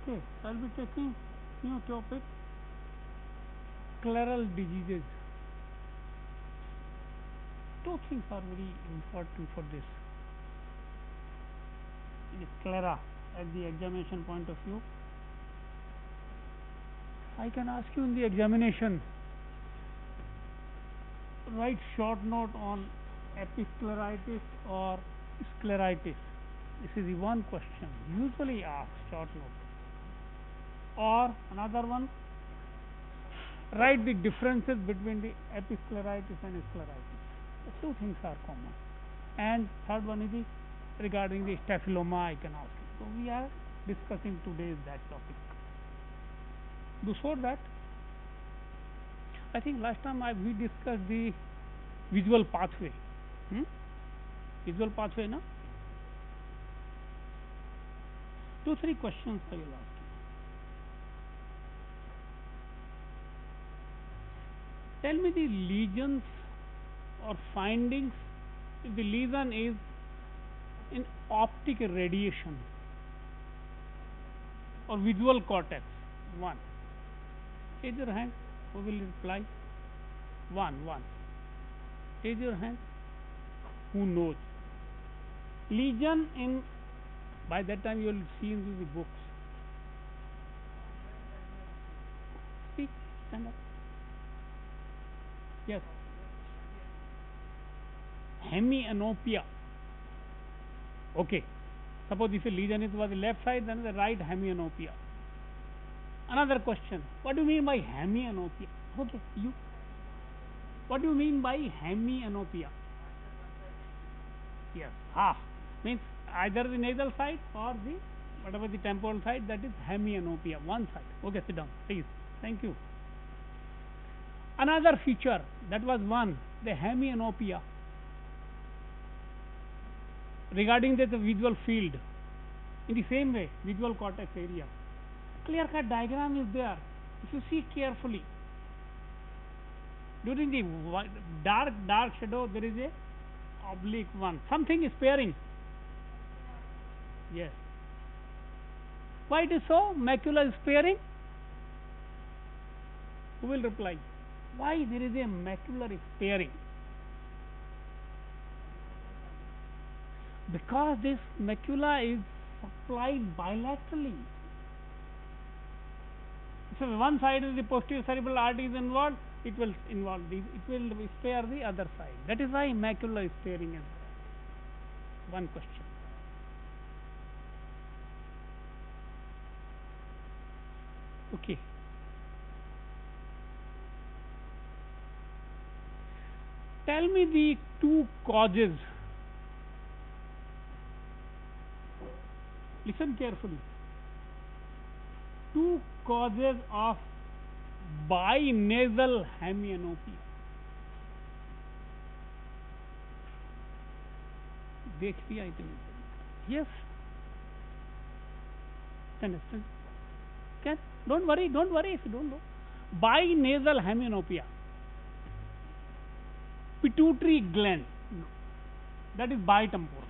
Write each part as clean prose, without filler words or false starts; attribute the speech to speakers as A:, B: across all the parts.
A: Okay, I'll be taking new topic, scleral diseases. Two things are very important for this. The sclera, at the examination point of view, I can ask you in the examination, write short note on episcleritis or scleritis. This is the one question usually asked, short note. Or another one, write the differences between the episcleritis and scleritis. The two things are common. And third one is the regarding the staphyloma, I can ask you. So we are discussing today that topic. Before that, I think last time we discussed the visual pathway. Visual pathway, no? 2-3 questions I will ask you. Tell me the lesions or findings if the lesion is in optic radiation or visual cortex. 1. Raise your hand. Who will reply? 1. Raise your hand. Who knows? Lesion in, by that time you will see in the books. Speak, stand up. Yes. Hemianopia. Okay. Suppose if a lesion is was the left side, then the right hemianopia. Another question. What do you mean by hemianopia? Okay, you. What do you mean by hemianopia? Yes, half. Means either the nasal side or the whatever the temporal side, that is hemianopia, one side. Okay, sit down, please. Thank you. Another feature, that was one, the hemianopia. Regarding the visual field, in the same way, visual cortex area. Clear cut diagram is there. If you see carefully, during the dark shadow, there is a oblique one. Something is pairing. Yes. Why it is so? Macula is pairing. Who will reply? Why there is a macular pairing? Because this macula is supplied bilaterally. So one side is the posterior cerebral artery is involved, it will involve it will spare the other side. That is why macula is pairing is there. One question. Okay. Tell me the two causes. Listen carefully. Two causes of binasal hemianopia. देख लिया इतने. Yes. Understand? Can? Don't worry if you don't know. Binasal hemianopia. Pituitary gland. No. That is bitemporal.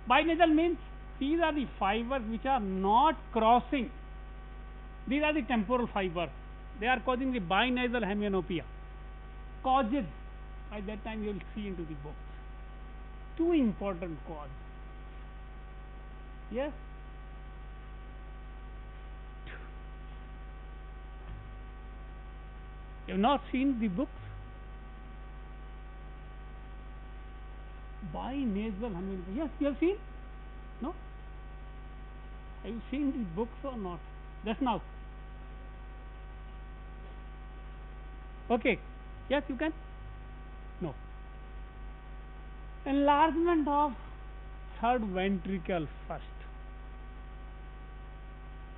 A: Binasal means these are the fibers which are not crossing. These are the temporal fibers. They are causing the binasal hemianopia. Causes. By that time you will see into the books. Two important causes. Yes. You have not seen the books? Binasal hemianopia. Yes, you have seen? No? Have you seen the books or not? Just now. Okay. Yes, you can? No. Enlargement of third ventricle first.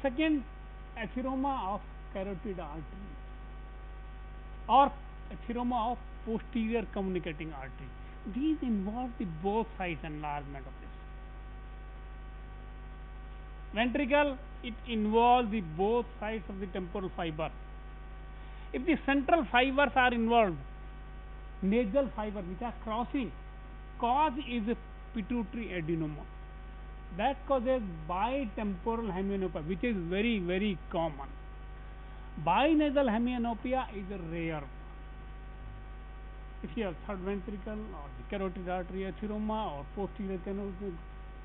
A: Second, atheroma of carotid artery or atheroma of posterior communicating artery. These involve the both sides enlargement of this. Ventricle, it involves the both sides of the temporal fiber. If the central fibers are involved, nasal fibers which are crossing, cause is a pituitary adenoma. That causes bitemporal hemianopia, which is very, very common. Binasal hemianopia is a rare. If you have third ventricle or the carotid artery atheroma or posterior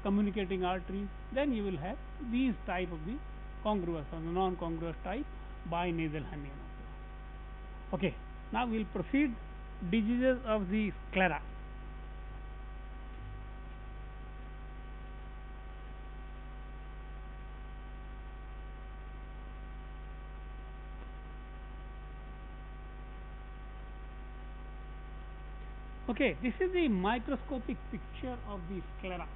A: communicating arteries, then you will have these type of the congruous or the non-congruous type binasal hemianopia. Okay, now we will proceed diseases of the sclera. Okay, this is the microscopic picture of the sclera.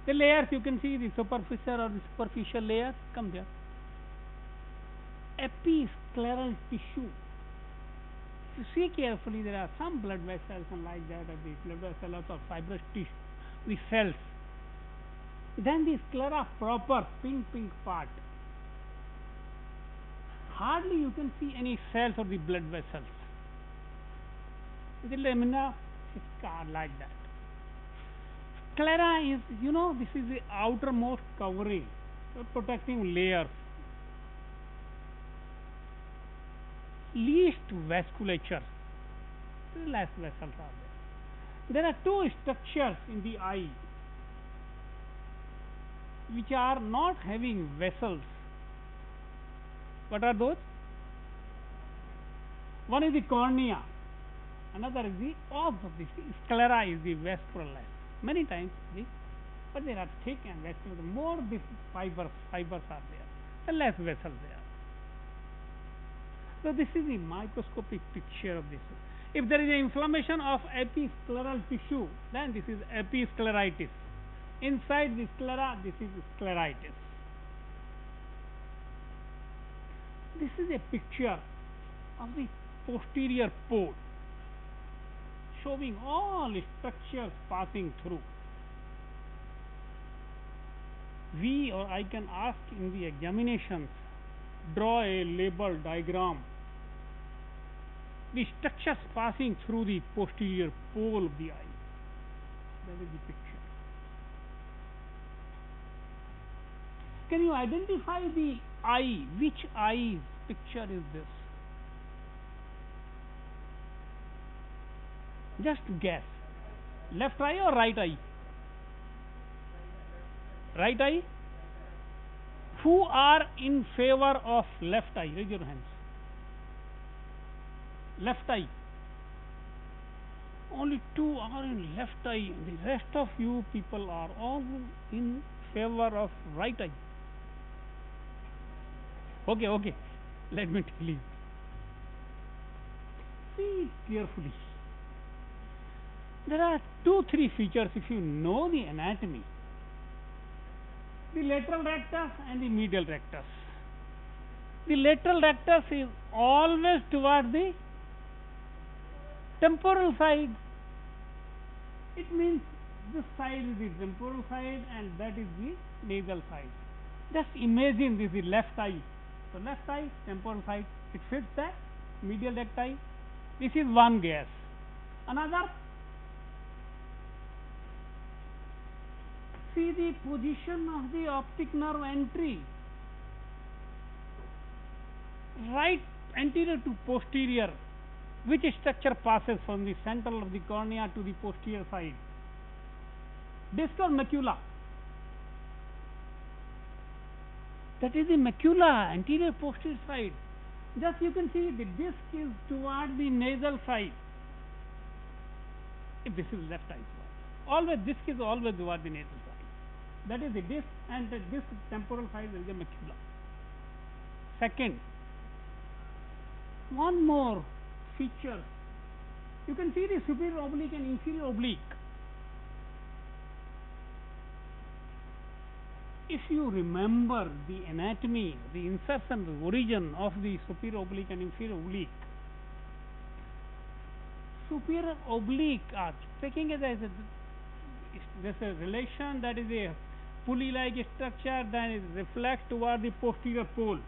A: The layers you can see, the superficial or the superficial layers, come there. Episcleral tissue. If you see carefully, there are some blood vessels and like that, and the blood vessels or fibrous tissue, the cells. Then the sclera proper, pink part. Hardly you can see any cells or the blood vessels. The lamina is like that. Sclera is, this is the outermost covering, protecting layers. Least vasculature, less vessels are there. There are two structures in the eye which are not having vessels. What are those? One is the cornea, another is the obs of the sclera is the vascularis. Many times, but they are thick and vascular. The more these fibers are there, the less vessels there. So this is the microscopic picture of this. If there is an inflammation of episcleral tissue, then this is episcleritis. Inside the sclera, this is scleritis. This is a picture of the posterior pole, showing all structures passing through. We or I can ask in the examinations, draw a label diagram, the structures passing through the posterior pole of the eye. That is the picture. Can you identify the eye? Which eye's picture is this? Just guess. Left eye or right eye? Right eye? Who are in favor of left eye? Raise your hands. Left eye. Only two are in left eye. The rest of you people are all in favor of right eye. Okay. Let me tell you. See carefully. There are 2-3 features if you know the anatomy. The lateral rectus and the medial rectus. The lateral rectus is always toward the temporal side. It means this side is the temporal side and that is the nasal side. Just imagine this is left eye. So left eye, temporal side, it fits that. Medial recti. This is one guess. Another, see the position of the optic nerve entry. Right anterior to posterior. Which structure passes from the central of the cornea to the posterior side? Disc or macula? That is the macula, anterior posterior side. Just you can see the disc is toward the nasal side. If this is left eye, always disc is always toward the nasal side. That is the disc, and the disc temporal side is the macula. Second, one more feature. You can see the superior oblique and inferior oblique. If you remember the anatomy, the insertion, the origin of the superior oblique and inferior oblique, superior oblique are taking it as there's a relation, that is a pulley-like structure, then it reflects toward the posterior pole,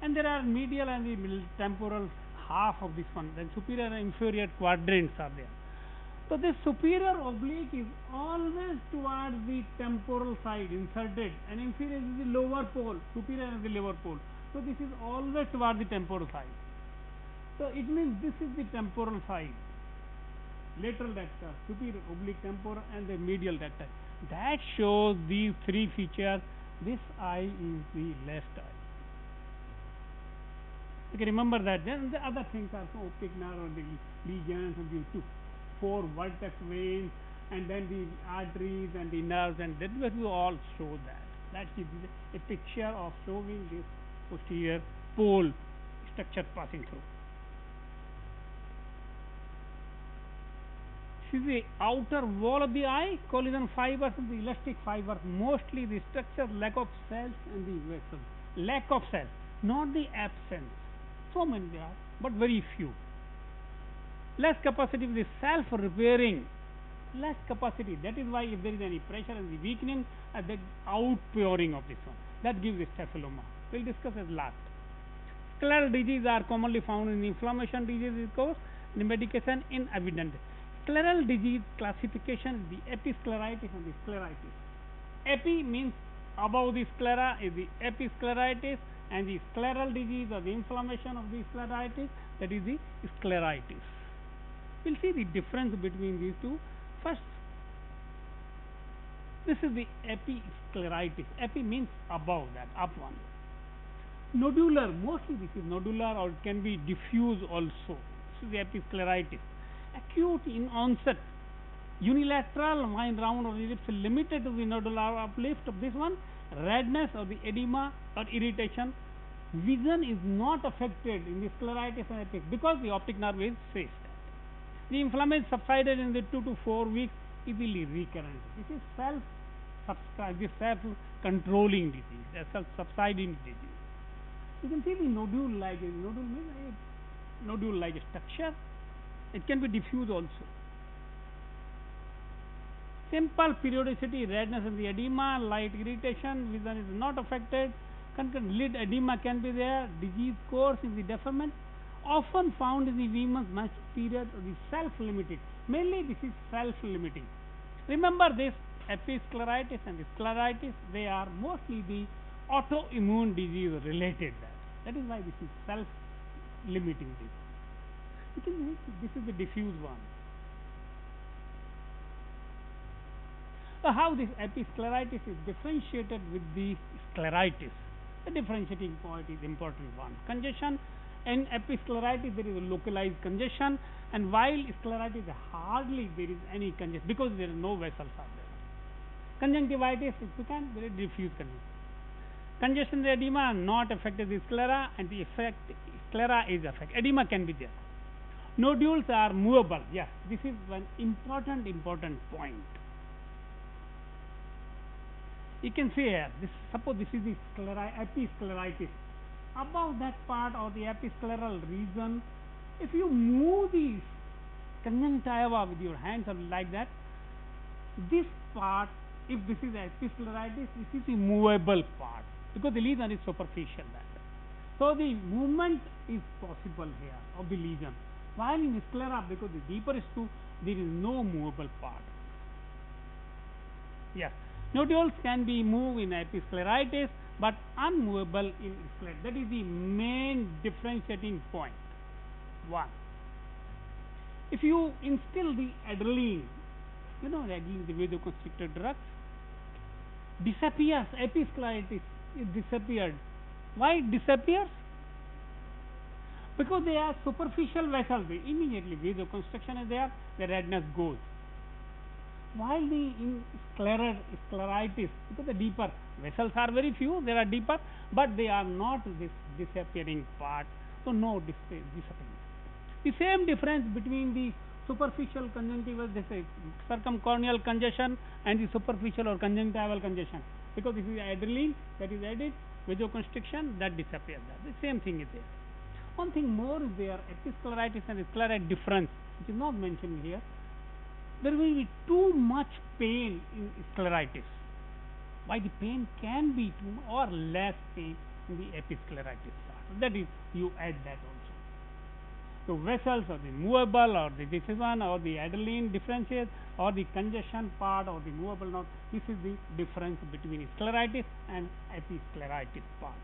A: and there are medial and the temporal half of this one, then superior and inferior quadrants are there. So this superior oblique is always towards the temporal side inserted, and inferior is the lower pole, superior is the lower pole. So this is always towards the temporal side. So it means this is the temporal side, lateral rectus, superior oblique temporal, and the medial rectus. That shows these three features. This eye is the left eye. You can remember that. Then the other things are optic nerve, the lesions, and the four vertex veins, and then the arteries and the nerves, and that will all show that. That is a picture of showing this posterior pole structure passing through. This is the outer wall of the eye, collagen fibers and the elastic fibers, mostly the structure, lack of cells and the vessels. Lack of cells, not the absence. So many there are, but very few. Less capacity of the self-repairing, less capacity. That is why if there is any pressure and the weakening, the outpouring of this one, that gives the cephaloma. We'll discuss it last. Scleral diseases are commonly found in inflammation diseases, course, the medication in evident. Scleral disease classification is the episcleritis and the scleritis. Epi means above the sclera is the episcleritis, and the scleral disease or the inflammation of the scleritis, that is the scleritis. We'll see the difference between these two. First, this is the episcleritis. Epi means above that, up one. Nodular, mostly this is nodular, or it can be diffuse also. This is the episcleritis. Acute in onset, unilateral, mind round or ellipse limited to the nodular uplift of this one, redness or the edema or irritation. Vision is not affected in the scleritis and epic because the optic nerve is fixed. The inflammation subsided in the 2 to 4 weeks, easily recurrent. This is self-controlling disease, a self-subsiding disease. You can see the nodule-like, nodule means a nodule-like structure. It can be diffuse also. Simple periodicity, redness in the edema, light irritation, vision is not affected. Concurrent lid edema can be there. Disease course is the deferment, often found in the venous match period or the self-limited. Mainly this is self-limiting. Remember this episcleritis and the scleritis, they are mostly the autoimmune disease related. That is why this is self-limiting disease. You can see this is the diffuse one. So how this episcleritis is differentiated with the scleritis? The differentiating point is important one. Congestion. In episcleritis there is a localized congestion, and while scleritis hardly there is any congestion because there are no vessels are there. Conjunctivitis, if you can, there is diffuse congestion. Congestion, the edema not affected the sclera, and the effect sclera is affected. Edema can be there. Nodules are movable. Yes, this is one important point. You can see here, suppose this is the episcleritis. Above that part or the episcleral region, if you move the conjunctiva with your hands or like that, this part, if this is episcleritis, this is the movable part because the lesion is superficial. So the movement is possible here of the lesion. While in sclera, because the deeper is too, there is no movable part. Yes, nodules can be moved in episcleritis, but unmovable in sclera. That is the main differentiating point. One, if you instill the adrenaline, you know adrenaline, the vasoconstrictor drugs, disappears. Episcleritis it disappeared. Why it disappears? Because they are superficial vessels. Immediately vasoconstriction is there, the redness goes. While the in scleritis, because the deeper vessels are very few, they are deeper, but they are not this disappearing part, so no disappearing. The same difference between the superficial conjunctival, this is circumcorneal congestion, and the superficial or conjunctival congestion, because this is adrenaline that is added, vasoconstriction that disappears. The same thing is there. One thing more is there, episcleritis and scleritis difference, which is not mentioned here. There will be too much pain in scleritis. Why the pain can be too or less pain in the episcleritis part. That is, you add that also. So vessels or the movable or the this is one or the Adrenaline differences or the congestion part or the movable not. This is the difference between scleritis and episcleritis part.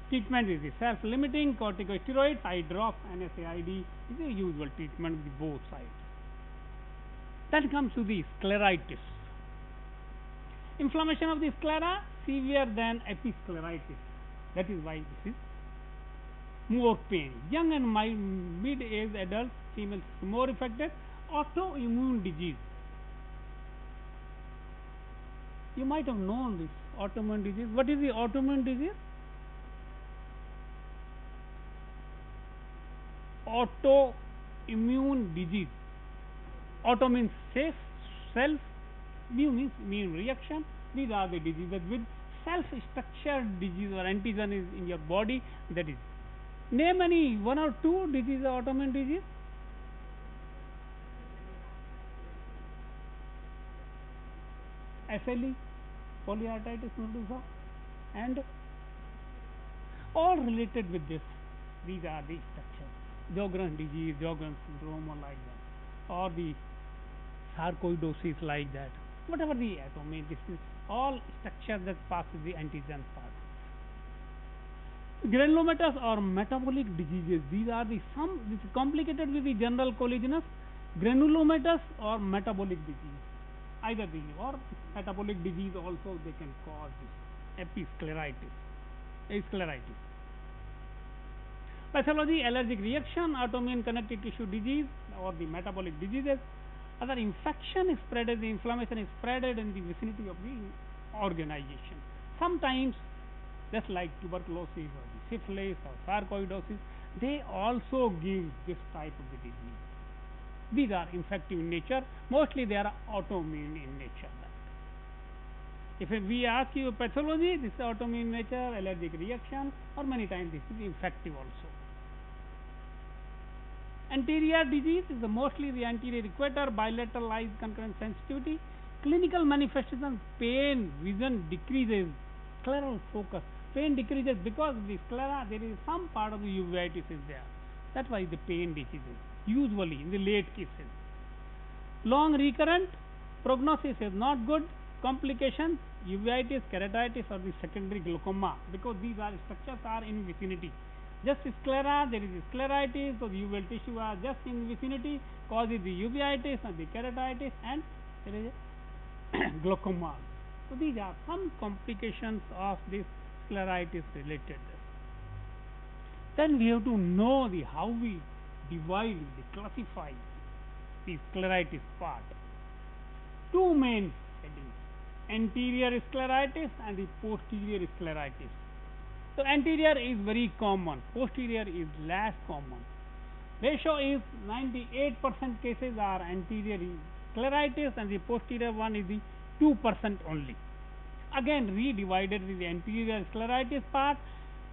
A: Treatment is the self-limiting corticosteroids, eye drops, NSAID is the usual treatment with both sides. Then comes to the scleritis. Inflammation of the sclera severe than episcleritis. That is why this is more pain. Young and mid-aged adults, females more affected. Autoimmune disease. You might have known this autoimmune disease. What is the autoimmune disease? Autoimmune disease. Auto means self, mu means immune reaction. These are the diseases with self-structured disease or antigen is in your body. That is, name any one or two diseases autoimmune disease. SLE, polyarteritis nodosa, and all related with this. These are the structures. Sjogren's disease, Sjogren's syndrome, or like that, or the sarcoidosis, like that. Whatever the autoimmune, this is all structure that passes the antigen part. Granulomatous or metabolic diseases. These are the some. This is complicated with the general collagenous. Granulomatous or metabolic disease. Either the or metabolic disease also they can cause this scleritis. Pathology, allergic reaction, autoimmune connective tissue disease or the metabolic diseases. Other infection is spreaded, the inflammation is spreaded in the vicinity of the organization. Sometimes, just like tuberculosis or the syphilis or sarcoidosis, they also give this type of the disease. These are infective in nature. Mostly they are autoimmune in nature. If we ask you pathology, this is autoimmune nature, allergic reaction, or many times this is infective also. Anterior disease is mostly the anterior equator, bilateral eyes, concurrent sensitivity. Clinical manifestations, pain, vision decreases, scleral focus. Pain decreases because the sclera, there is some part of the uveitis is there. That's why the pain decreases, usually in the late cases. Long recurrent, prognosis is not good. Complications, uveitis, keratitis, or the secondary glaucoma, because these are structures are in vicinity. Just sclera, there is scleritis, so the uveal tissue are just in vicinity, causes the uveitis and the keratitis, and there is a glaucoma. So these are some complications of this scleritis related. Then we have to know the how we divide, classify the scleritis part. Two main headings: anterior scleritis and the posterior scleritis. So anterior is very common, posterior is less common. Ratio is 98% cases are anterior scleritis and the posterior one is the 2% only. Again redivided with the anterior scleritis part,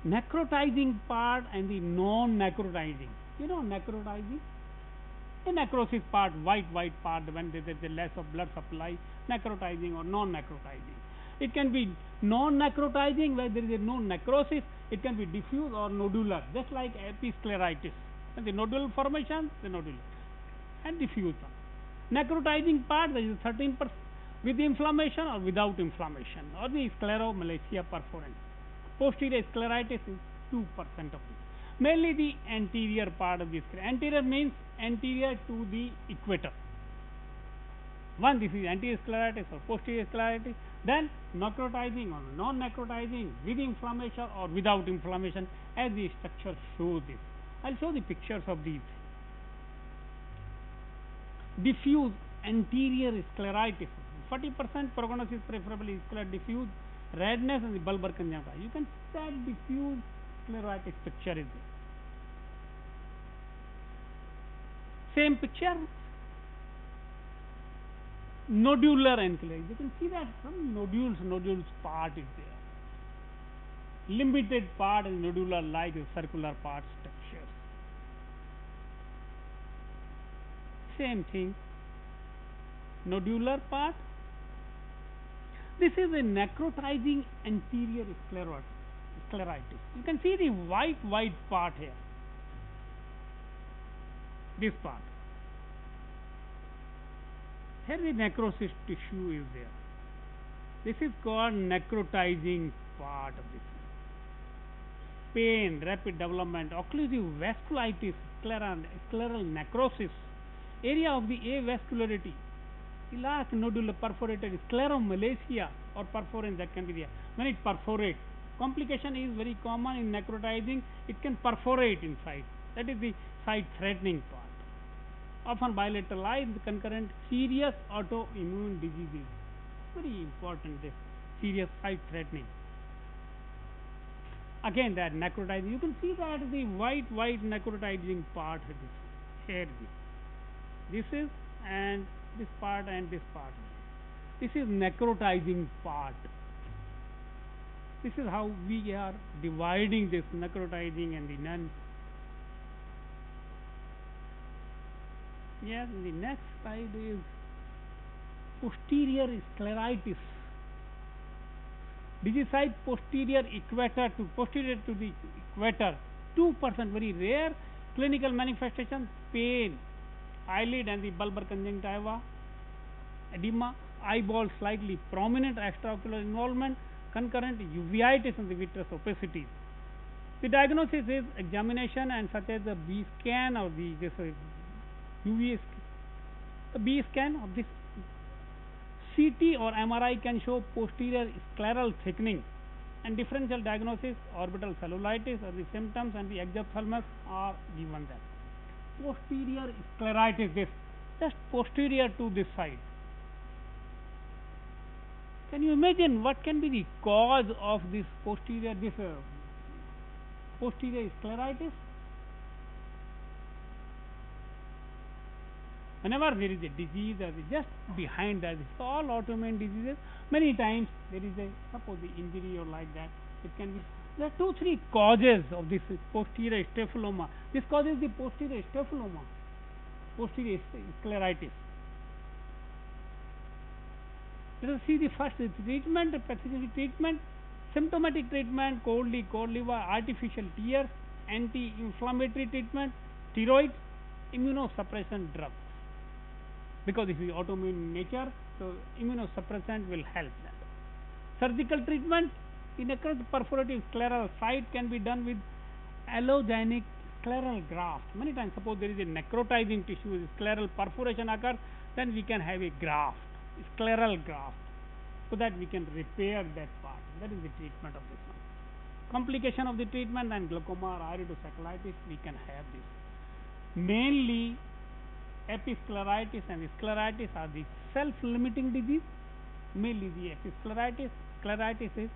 A: necrotizing part and the non-necrotizing. You know necrotizing? The necrosis part, white part when there is less of blood supply, necrotizing or non-necrotizing. It can be non-necrotizing where there is no necrosis. It can be diffuse or nodular, just like episcleritis. And the nodule formation, the nodular, and diffuse one. Necrotizing part, that is 13% with inflammation or without inflammation, or the scleromalacia perforans. Posterior scleritis is 2% of it. Mainly the anterior part of the sclera. Anterior means anterior to the equator. One, this is anterior scleritis or posterior scleritis. Then necrotizing or non-necrotizing, with inflammation or without inflammation, as the structure shows this. I'll show the pictures of these. Diffuse anterior scleritis, 40% prognosis preferably scler diffuse, redness and the bulbar conjunctiva. You can see that diffuse scleritis picture is there. Same picture, nodular ankylosing. You can see that some nodules part is there. Limited part is nodular, like circular part structures. Same thing, nodular part. This is a necrotizing anterior scleritis. You can see the white part here. this part. Here the necrosis tissue is there. This is called necrotizing part of this. Pain, rapid development, occlusive vasculitis, scleral necrosis, area of the avascularity, iliac nodular perforated scleromalacia or perforin that can be there. When it perforates, complication is very common in necrotizing. It can perforate inside. That is the side threatening part. Often bilateralized concurrent serious autoimmune diseases. Very important, this serious side threatening. Again, that necrotizing, you can see that the white necrotizing part here. This is, and this part and this part. This is necrotizing part. This is how we are dividing this necrotizing and the non. Yes, the next slide is posterior scleritis. Disease site posterior to the equator, 2%, very rare. Clinical manifestation: pain, eyelid and the bulbar conjunctiva, edema, eyeball slightly prominent, extraocular involvement, concurrent uveitis and the vitreous opacity. The diagnosis is examination and such as the B scan or the UV the B scan of this. CT or MRI can show posterior scleral thickening, and differential diagnosis: orbital cellulitis or the symptoms and the exophthalmos are given there. Posterior scleritis, this just posterior to this side. Can you imagine what can be the cause of this posterior scleritis? Whenever there is a disease or just behind that, it's all autoimmune diseases. Many times there is suppose the injury or like that. It can be, there are 2-3 causes of this posterior staphylococcus. This causes the posterior staphylococcus, posterior scleritis. Let us see the first treatment, pathologic treatment, symptomatic treatment: cold liver, artificial tears, anti-inflammatory treatment, steroids, immunosuppression drugs. Because this is autoimmune in nature, so immunosuppressant will help that. Surgical treatment: in necrotic perforative scleral site can be done with allogenic scleral graft. Many times, suppose there is a necrotizing tissue, scleral perforation occurs, then we can have a graft, scleral graft, so that we can repair that part. That is the treatment of this one. Complication of the treatment and glaucoma or iridocyclitis, we can have this. Mainly episcleritis and scleritis are the self-limiting disease. Mainly the episcleritis. Scleritis is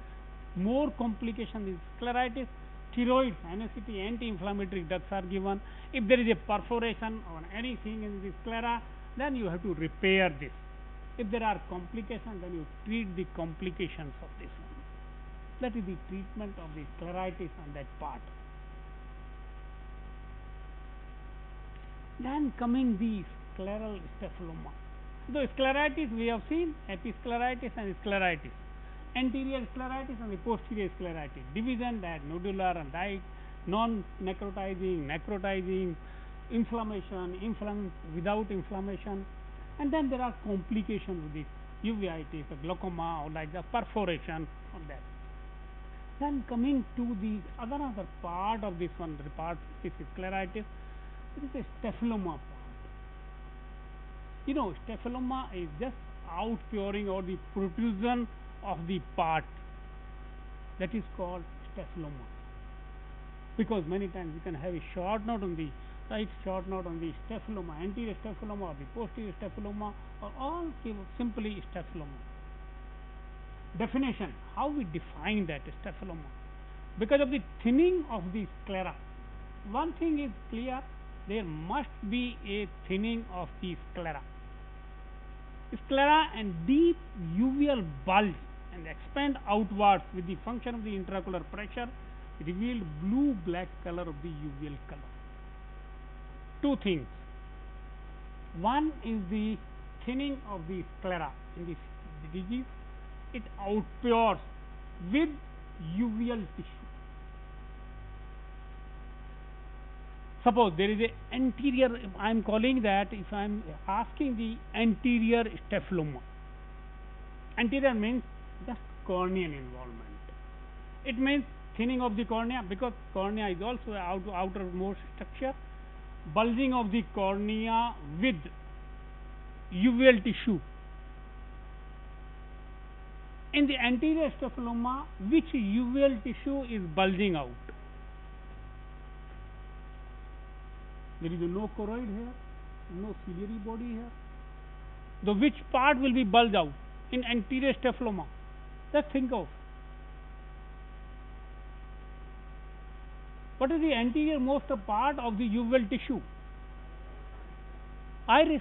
A: more complication is scleritis. Steroids, anesthetic, anti-inflammatory drugs are given. If there is a perforation or anything in the sclera, then you have to repair this. If there are complications, then you treat the complications of this one. That is the treatment of the scleritis on that part. Then coming the scleral staphylococcus. The scleritis we have seen, episcleritis and scleritis. Anterior scleritis and the posterior scleritis. Division: that nodular and non-necrotizing, necrotizing, inflammation, without inflammation. And then there are complications with this: uveitis, glaucoma, or like the perforation on that. Then coming to the other part of this one, the part is scleritis. It is a staphylococcus part. Staphylococcus is just outpouring or the protrusion of the part. That is called staphylococcus. Because many times you can have a short note on the right, short note on the staphylococcus, anterior staphylococcus or the posterior staphylococcus, or all simply staphylococcus. Definition: how we define that staphylococcus? Because of the thinning of the sclera. One thing is clear: there must be a thinning of the sclera. Sclera and deep uveal bulge and expand outwards with the function of the intraocular pressure revealed blue-black color of the uveal color. Two things. One is the thinning of the sclera in this disease. It outpours with uveal tissue. Suppose there is a anterior, I am calling that, if I am asking the anterior staphyloма. Anterior means just corneal involvement. It means thinning of the cornea, because cornea is also outermost structure. Bulging of the cornea with uveal tissue. In the anterior staphylomas, which uveal tissue is bulging out? There is no choroid here, no ciliary body here. The which part will be bulged out in anterior staphylomas? Let's think of. What is the anterior most part of the uveal tissue? Iris.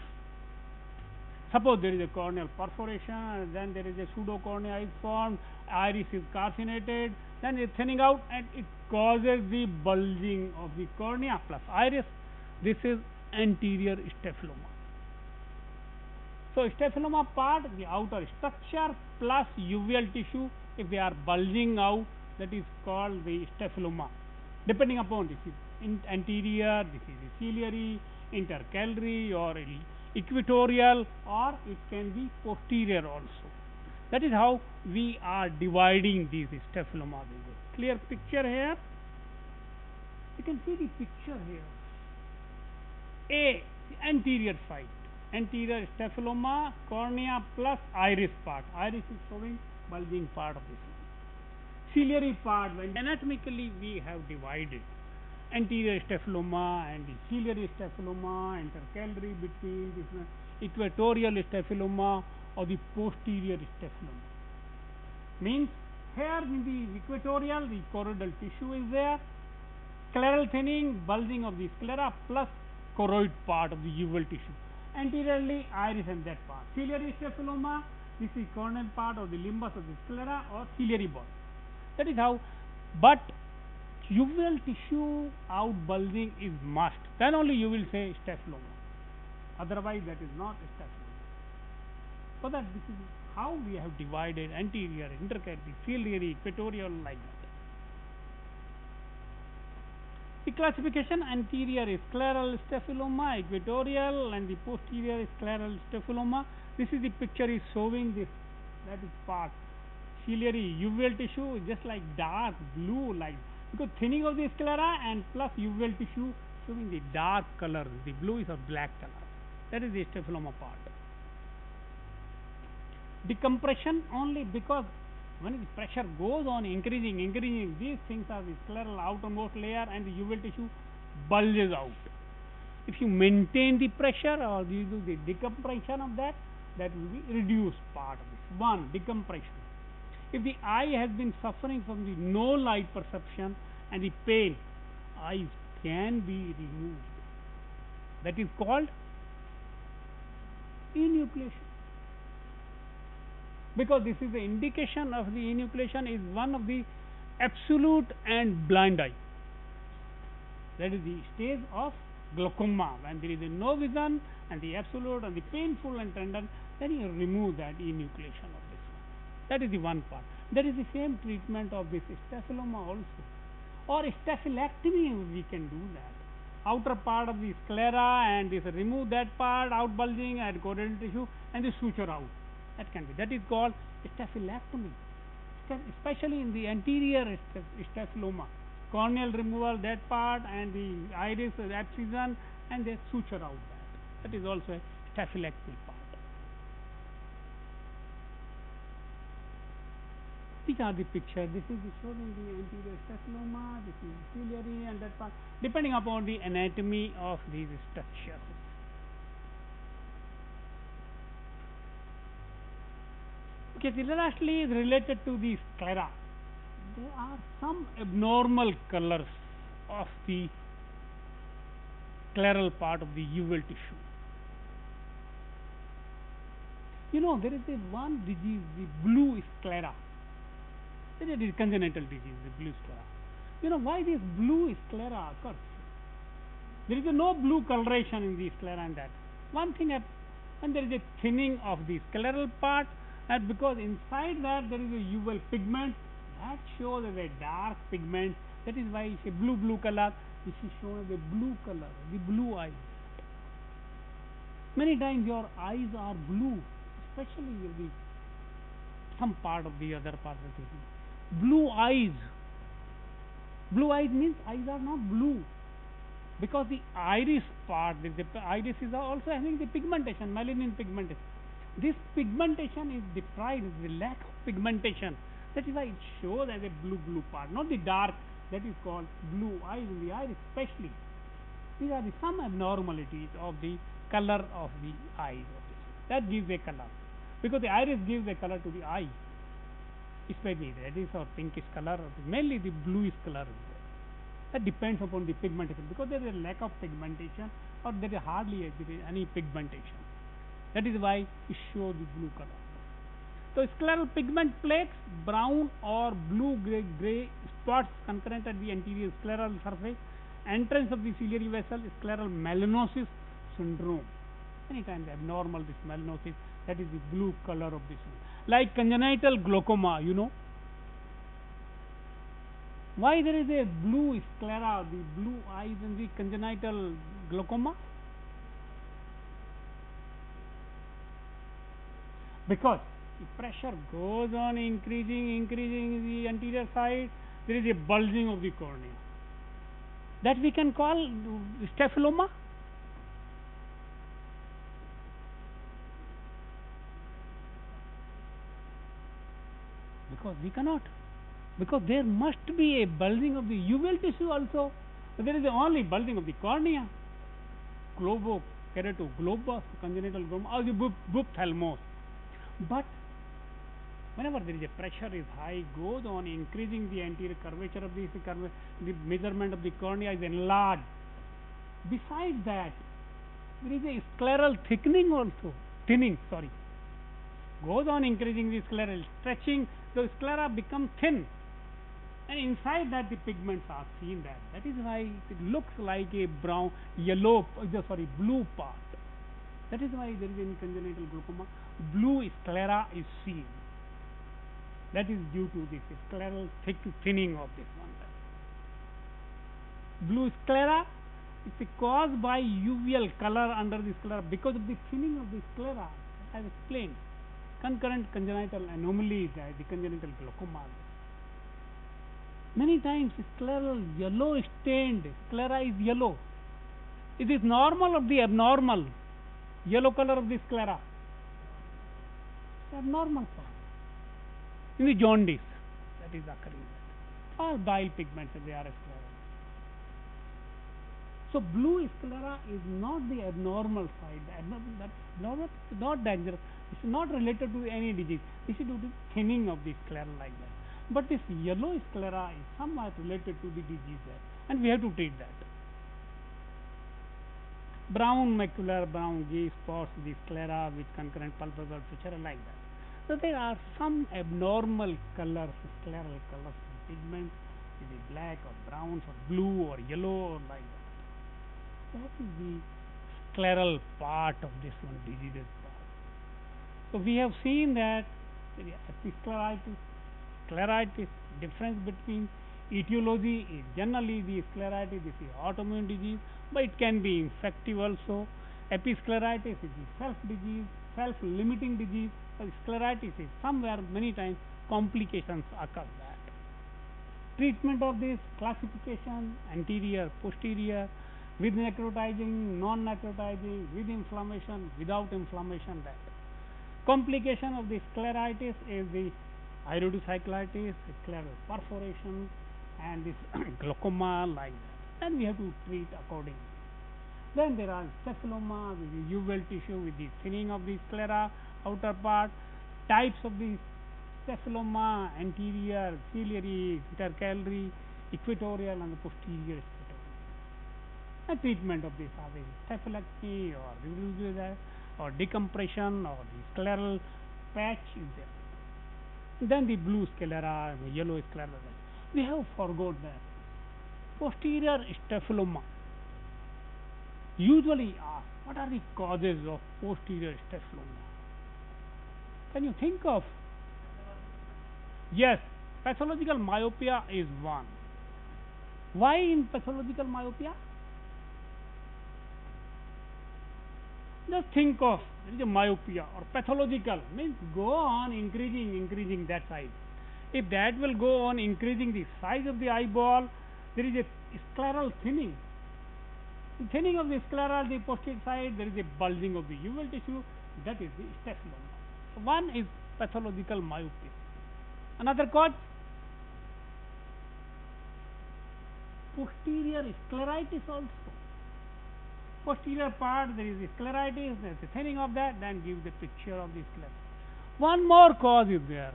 A: Suppose there is a corneal perforation, and then there is a pseudocornea is formed, iris is carcinated, then it is thinning out and it causes the bulging of the cornea plus iris. This is anterior staphylomas. So staphylomas part, the outer structure plus uveal tissue, if they are bulging out, that is called the staphylomas. Depending upon this is anterior, this is ciliary, intercalary or equatorial, or it can be posterior also. That is how we are dividing these staphylomas. Clear picture here? You can see the picture here. A, the anterior side, anterior staphylomas, cornea plus iris part. Iris is showing bulging part of this one. Ciliary part, when anatomically we have divided anterior staphylomas and the ciliary staphylomas, intercalary between different equatorial staphylomas or the posterior staphylomas. Means here in the equatorial, the choroidal tissue is there, scleral thinning, bulging of the sclera plus choroid part of the uveal tissue. Anteriorly, iris and that part. Ciliary staphylomas, this is corneal part of the limbus of the sclera or ciliary body. That is how, but uveal tissue out bulging is must. Then only you will say staphylomas. Otherwise, that is not staphylomas. So that this is how we have divided anterior, intercalary, ciliary, equatorial like that. The classification: anterior is scleral staphyloma, equatorial, and the posterior is scleral staphyloma. This is the picture is showing this. That is part. Ciliary uveal tissue is just like dark blue, like because thinning of the sclera and plus uveal tissue showing the dark color. The blue is a black color. That is the staphyloma part. Decompression only because when the pressure goes on increasing, these things are the scleral outermost layer and the uveal tissue bulges out. If you maintain the pressure or you do the decompression of that, that will be reduced part of this. One, decompression. If the eye has been suffering from the no light perception and the pain, eyes can be removed. That is called enucleation. Because this is the indication of the enucleation is one of the absolute and blind eye. That is the stage of glaucoma, when there is no vision and the absolute and the painful and tender, then you remove that enucleation of this one. That is the one part. That is the same treatment of this staphyloma also. Or staphylectomy, we can do that. Outer part of the sclera and this remove that part, out bulging and choroidal tissue and the suture out. That can be. That is called staphylectomy. Especially in the anterior staphyloma. Corneal removal, that part, and the iris abscission, and they suture out that. That is also a staphylectomy part. These are the picture. This is showing the anterior staphyloma, this is ciliary and that part, depending upon the anatomy of these structures. Okay, lastly is related to the sclera. There are some abnormal colors of the scleral part of the uveal tissue. You know, there is a one disease, the blue sclera. It is congenital disease, the blue sclera. You know why this blue sclera occurs? There is no blue coloration in the sclera and that. One thing, when there is a thinning of the scleral part, and because inside that there is a uveal pigment, that shows as a dark pigment That is why it's a blue color. This is shown as a blue color, the blue eye. Many times your eyes are blue, especially with the some part of the other part of the thing. Blue eyes. Blue eyes means eyes are not blue because the iris part, the iris is also having the pigmentation, melanin pigmentation. This pigmentation is deprived, the lack of pigmentation. That is why it shows as a blue part, not the dark. That is called blue eyes in the iris, especially. These are some abnormalities of the color of the eyes. That gives a color, because the iris gives a color to the eye. Especially reddish or pinkish color, or mainly the bluish color is there. That depends upon the pigmentation, because there is a lack of pigmentation or there is hardly any pigmentation. That is why it shows the blue color. So scleral pigment plaques, brown or blue gray spots concurrent at the anterior scleral surface, entrance of the ciliary vessel, scleral melanosis syndrome. Many times abnormal this melanosis, that is the blue color of this one. Like congenital glaucoma, you know. Why there is a blue sclera, the blue eyes in the congenital glaucoma? Because the pressure goes on increasing the anterior side, there is a bulging of the cornea. That we can call staphyloma. Because we cannot. Because there must be a bulging of the uveal tissue also. So there is only bulging of the cornea. Globokeratoglobus, congenital glaucoma, or the buphthalmos. But whenever there is a pressure is high, goes on increasing the anterior curvature of the measurement of the cornea is enlarged. Besides that, there is a scleral thinning, goes on increasing the scleral, stretching, the sclera become thin, and inside that the pigments are seen there. That is why it looks like a blue part. That is why there is in congenital glaucoma, blue sclera is seen. That is due to this scleral thinning of this one. Blue sclera is caused by uveal color under the sclera because of the thinning of the sclera. I have explained. Concurrent congenital anomalies, the congenital glaucoma. Many times scleral yellow stained, sclera is yellow. It is normal or the abnormal? Yellow color of the sclera. Abnormal form. In the jaundice, that is occurring. All bile pigments, they are sclera. So blue sclera is not the abnormal side. That's not dangerous. It's not related to any disease. This is due to thinning of the sclera like that. But this yellow sclera is somewhat related to the disease there, and we have to treat that. Brown macular, brown G spots, the sclera with concurrent palpebral feature like that. So there are some abnormal colors, scleral colors, pigments, it is black or brown or blue or yellow or like that. That is the scleral part of this one, diseases part. So we have seen that episcleritis, scleritis, difference between etiology is generally the scleritis, this is autoimmune disease, but it can be infective also. Episcleritis is the self-disease, self-limiting disease. Scleritis is somewhere many times complications occur that. Treatment of this classification, anterior, posterior, with necrotizing, non-necrotizing, with inflammation, without inflammation that. Complication of the scleritis is the iridocyclitis, scleral perforation, and this glaucoma like that. And we have to treat accordingly. Then there are staphyloma with the uveal tissue with the thinning of the sclera, outer part, types of the staphyloma, anterior, ciliary, intercalary, equatorial, and the posterior equatorial. And treatment of this are the staphylactomy or decompression or the scleral patch is there. Then the blue sclera, the yellow sclera. We have forgot that. Posterior staphyloma. Usually ask, what are the causes of posterior staphyloma? Can you think of? Yes, pathological myopia is one. Why in pathological myopia? Just think of there is a myopia or pathological means go on increasing that size. If that will go on increasing the size of the eyeball, there is a scleral thinning. In thinning of the sclera, the posterior side, there is a bulging of the uveal tissue. That is the staphyloma. So one is pathological myopia. Another cause, posterior scleritis also. Posterior part there is scleritis, there is a thinning of that, then give the picture of the sclera. One more cause is there.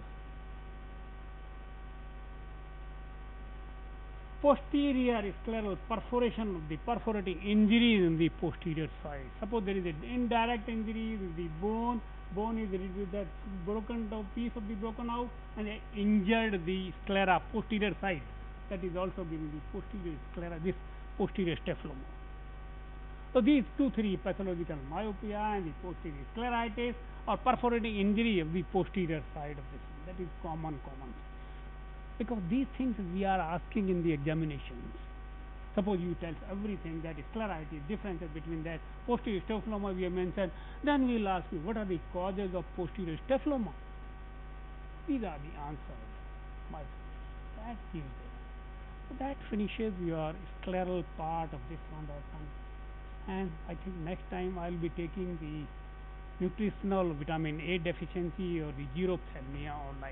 A: Posterior scleral perforation of the perforating injuries in the posterior side. Suppose there is an indirect injury with the bone is that broken out piece of the broken out and they injured the sclera posterior side. That is also giving the posterior sclera, this posterior staphyloma. So these 2-3 pathological myopia and the posterior scleritis or perforating injury of the posterior side of this. That is common. Because these things we are asking in the examinations. Suppose you tell everything that is scleritis, differences between that posterior staphyloma we have mentioned, then we will ask you what are the causes of posterior staphyloma. These are the answers. My that gives it. So that finishes your scleral part of this one lesson. And I think next time I will be taking the nutritional vitamin A deficiency or the xerophthalmia or like